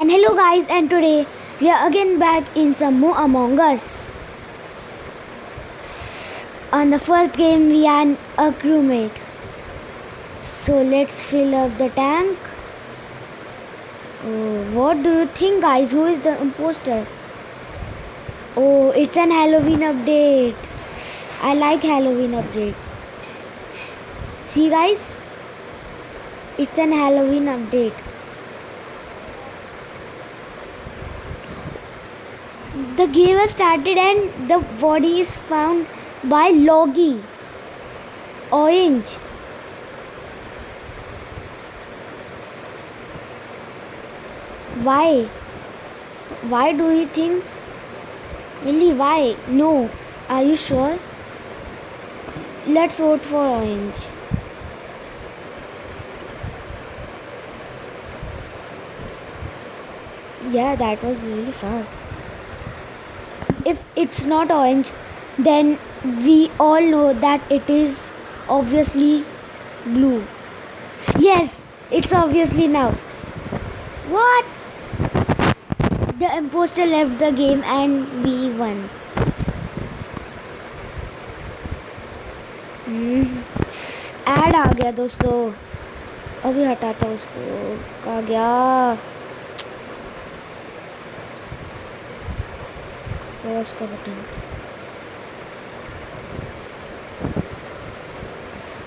And hello guys, and today we are again back in some more Among Us. On the first game we are a crewmate. So let's fill up the tank. Oh, what do you think guys? Who is the imposter? Oh, it's an Halloween update. I like Halloween update. See guys? It's an Halloween update. The game has started and the body is found by Logie. Orange. Why? Why do you think? Really, why? No. Are you sure? Let's vote for orange. Yeah, that was really fast. If it's not orange, then we all know that it is obviously blue. Yes, it's obviously now. What? The imposter left the game and we won. Ad आ गया दोस्तों, अभी हटाता हूँ उसको. कहाँ गया? Pause का button.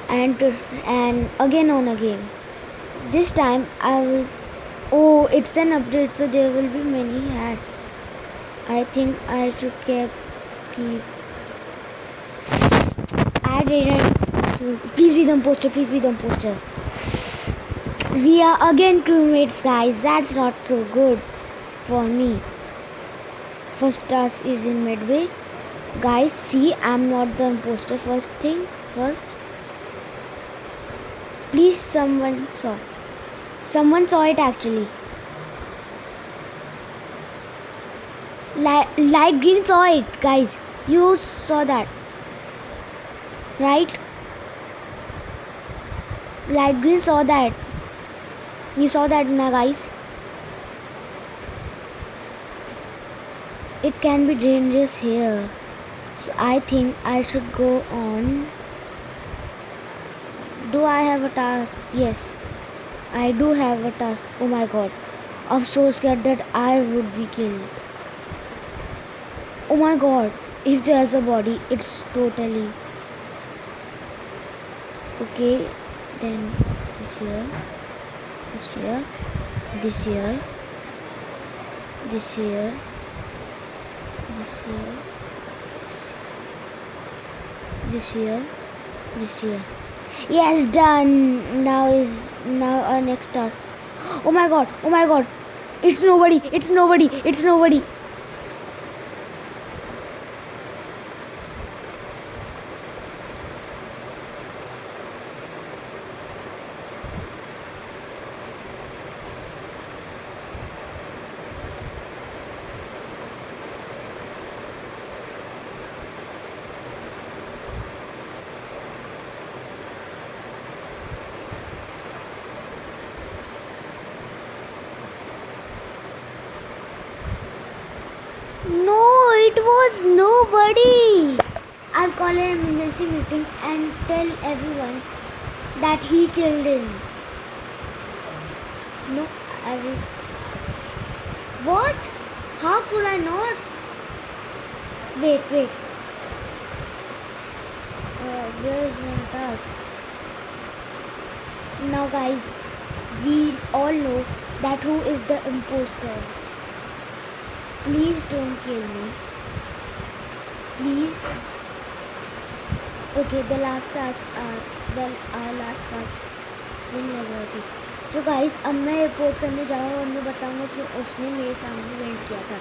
And again on a game. This time I will. Oh, it's an update, so there will be many hats. I think I should keep. I didn't. Please be the imposter. Please be the imposter. We are again crewmates, guys. That's not so good for me. First task is in midway. Guys, see, I'm not the imposter. First. Please, someone saw. Someone saw it actually. Light green saw it, guys. You saw that, right? Light green saw that. You saw that, na, guys? It can be dangerous here. So I think I should go on. Do I have a task? Yes, I do have a task. Oh my god. I'm so scared that I would be killed. Oh my god. If there's a body, it's totally... Okay, then this here. This here. This here. This here. This here. This here. This here. Yes, done. Now our next task. Oh my god. Oh my god. It's nobody. It's nobody. It's nobody. No, it was nobody. I'll call an emergency meeting and tell everyone that he killed him. No, I will. What? How could I not? Wait. Where is my task? Now, guys, we all know that who is the imposter. Please don't kill me. Please. Okay, the last task last task is in laboratory. So guys, अब मैं report करने जा रहा हूँ और मैं बताऊँगा कि उसने मेरे सामने वेंट किया था.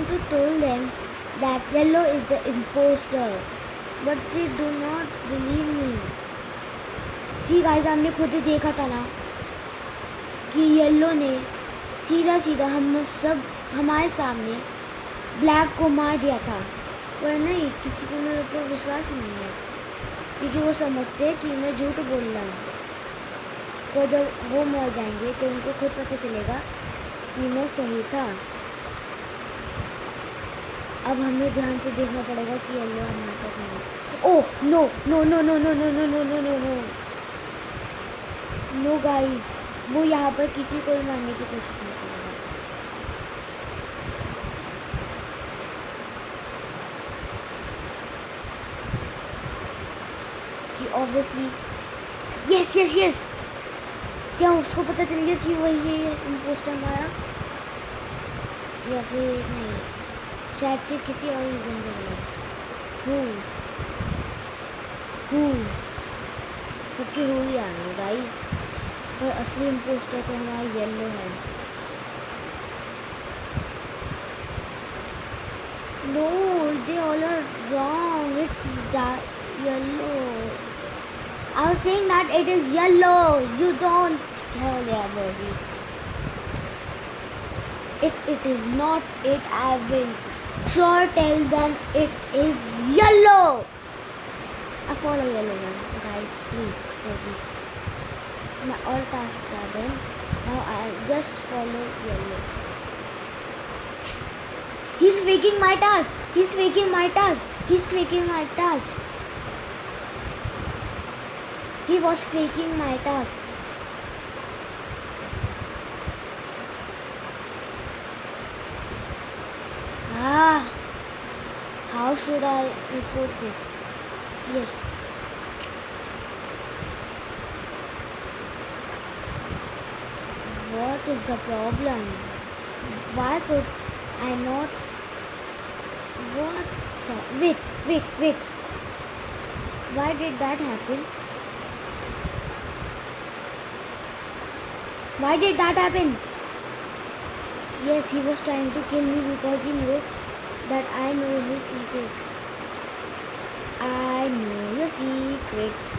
trying to tell them that yellow is the imposter, but they do not believe me. See guys, हमने खुद ही देखा था ना कि येलो ने सीधा सीधा हम सब हमारे सामने ब्लैक को मार दिया था, पर नहीं, किसी को मेरे ऊपर विश्वास ही नहीं है क्योंकि वो समझते हैं कि मैं झूठ बोल रहा हूँ। पर जब वो मर जाएंगे तो उनको खुद पता चलेगा कि मैं सही था। अब हमें ध्यान से देखना पड़ेगा कि येलो हमारे साथ नहीं है। Oh no no no no no no no no no no no no guys, वो यहाँ पर किसी को भी मारने की कोशिश नहीं करेगा। कि ऑब्वियसली यस यस यस, क्या उसको पता चल गया कि वही है इम्पोस्टर मारा, या फिर नहीं, शायद से किसी और रीज़न के लिए। सबके हो ही आ रहे गाइस, पर असली इम्पोस्टर तो हमारा येलो है। No, they all are wrong, it's yellow. I was saying that it is yellow. You don't hell yeah about this. If it is not it, I will sure tell them it is yellow. I follow yellow one, guys. Please do this. My all tasks are done. Now I just follow yellow. He's faking my task. He's faking my task. He's faking my task. He was faking my task. How should I report this? Yes. What is the problem? Why could I not? What the? Wait. Why did that happen? Why did that happen? Yes, he was trying to kill me because he knew that I know his secret. I know your secret.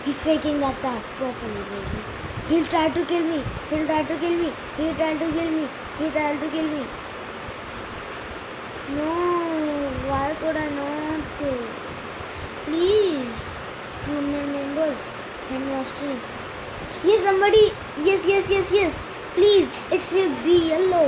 He's faking that task properly, ladies. He'll try to kill me. He'll try to kill me. He'll try to kill me. He'll try to kill me. No, why could I not? Please, two members and mastery. Yes, somebody. Yes. Please, it will be yellow.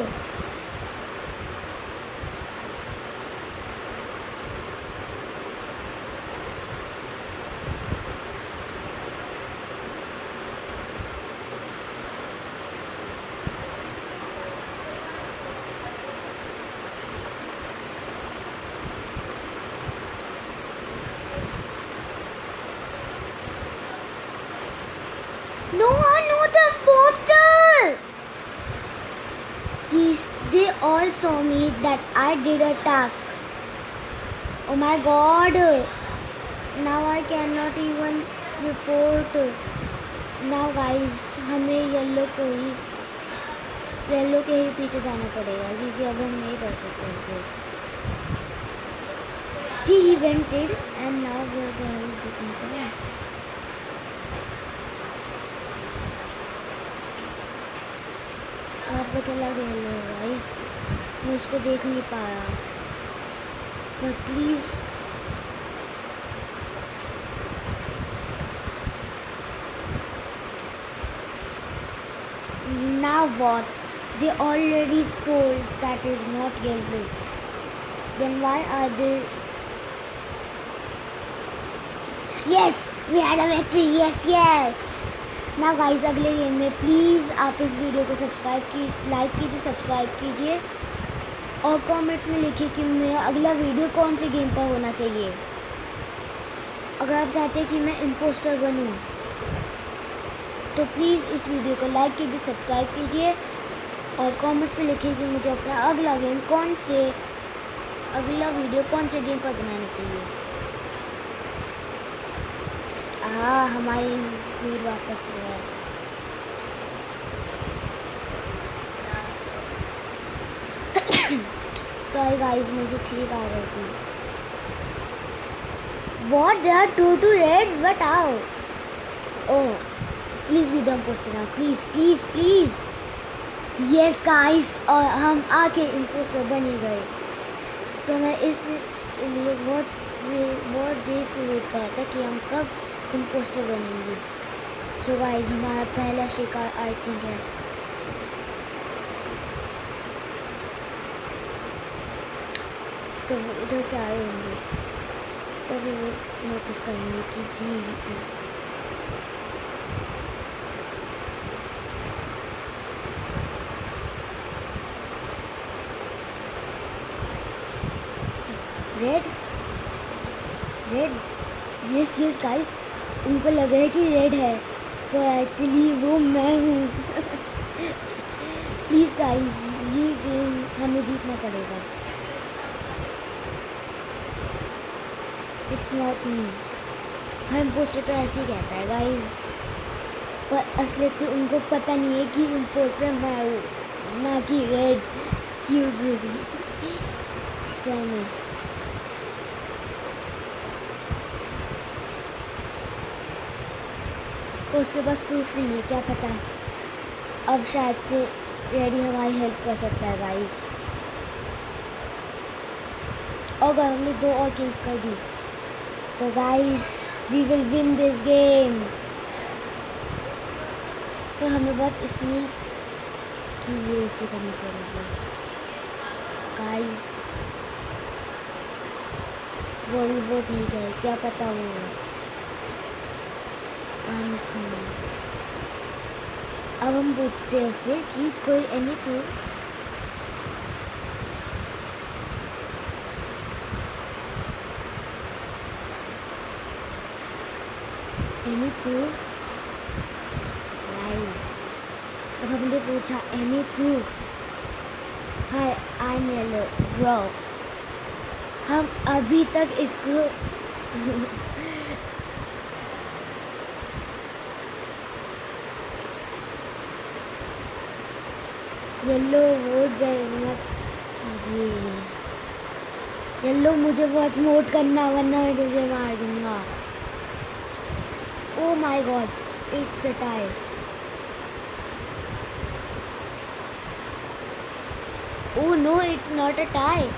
No, I'm not the imposter. They all saw me that I did a task. Oh my god. Now I cannot even report. Now guys, हमें yellow के ही पीछे जाना पड़ेगा क्योंकि अब हम नहीं कर सकते report. See, he vented and now where the hell is the thing? कहाँ पर चला गया गाइस, मैं उसको देख नहीं पाया, पर please now what? They already told that is not yellow. Then why are they? Yes, we had a victory. Yes. ना गाइस, अगले गेम में प्लीज़ आप इस वीडियो को लाइक कीजिए, सब्सक्राइब कीजिए और कमेंट्स में लिखिए कि मेरा अगला वीडियो कौन से गेम पर होना चाहिए। अगर आप चाहते हैं कि मैं इम्पोस्टर बनूं तो प्लीज़ इस वीडियो को लाइक कीजिए, सब्सक्राइब कीजिए और कमेंट्स में लिखिए कि मुझे अपना अगला वीडियो कौन से गेम पर बनाना चाहिए। हमारी स्पीड वापस आ गया। सॉरी गाइस, मुझे छींक आ रही थी. What? There are two reds, but how? Oh, please be the imposter now. Please, please, please. Yes guys, और हम आके imposter बन ही गए. तो मैं इसलिए बहुत देर से वेट कर रहा था कि हम कब imposter बनेंगे. So guys, हमारा पहला शिकार आई थिंक है. तो वो इधर से आए होंगे, तभी वो नोटिस करेंगे कि रेड यस गाइस, उनको लगा है कि रेड है, तो एक्चुअली वो मैं हूँ. प्लीज़ गाइस, ये गेम हमें जीतना पड़ेगा. It's not me. हम पोस्टर तो ऐसे ही कहता है गाइस, पर असलियत में उनको पता नहीं है कि इम्पोस्टर मैं हूँ, ना कि रेड क्यूट बेबी. प्रॉमिस. उसके पास प्रूफ नहीं है, क्या पता. अब शायद से रेडी हमारी हेल्प कर सकता है गाइस. और अगर हमने 2 और किल्स कर दी तो guys we will win this game. तो हमें बहुत इसमें कि ये इसे करनी पड़ेगी गाइस. वो भी वोट नहीं करे, क्या पता वो. अब हम पूछते हैं उससे कि कोई any proof. Any proof nice. अब हमने पूछा any proof. Hi I am yellow bro. हम अभी तक इसको येलो वोट मत कीजिए. येलो मुझे बहुत वोट करना, वरना मैं तुझे मार दूंगा. Oh my god, it's a tie. Oh no, it's not a tie.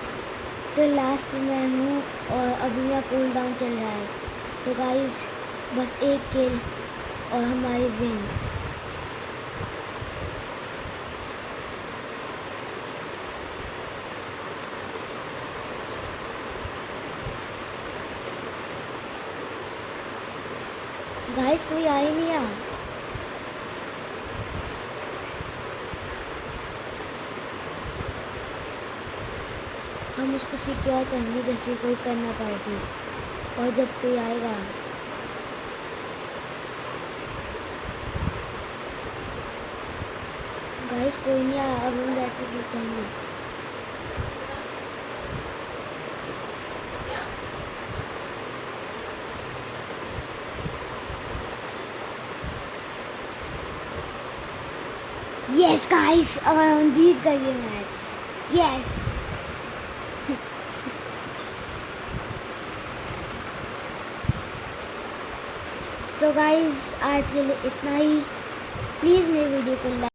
तो लास्ट में हूँ और अभी मेरा कूल डाउन चल रहा है. तो गाइस बस एक किल और हमारी विन. गाइस कोई आ ही नहीं. हम उसको सिक्योर करेंगे जैसे कोई करना पाएगी. और जब कोई आएगा गाइस, कोई नहीं आया. अब हम जाते जाएंगे. यस गाइस, अब हम जीत गए ये मैच. यस. तो गाइस आज के लिए इतना ही. प्लीज़ मेरे वीडियो को लाइक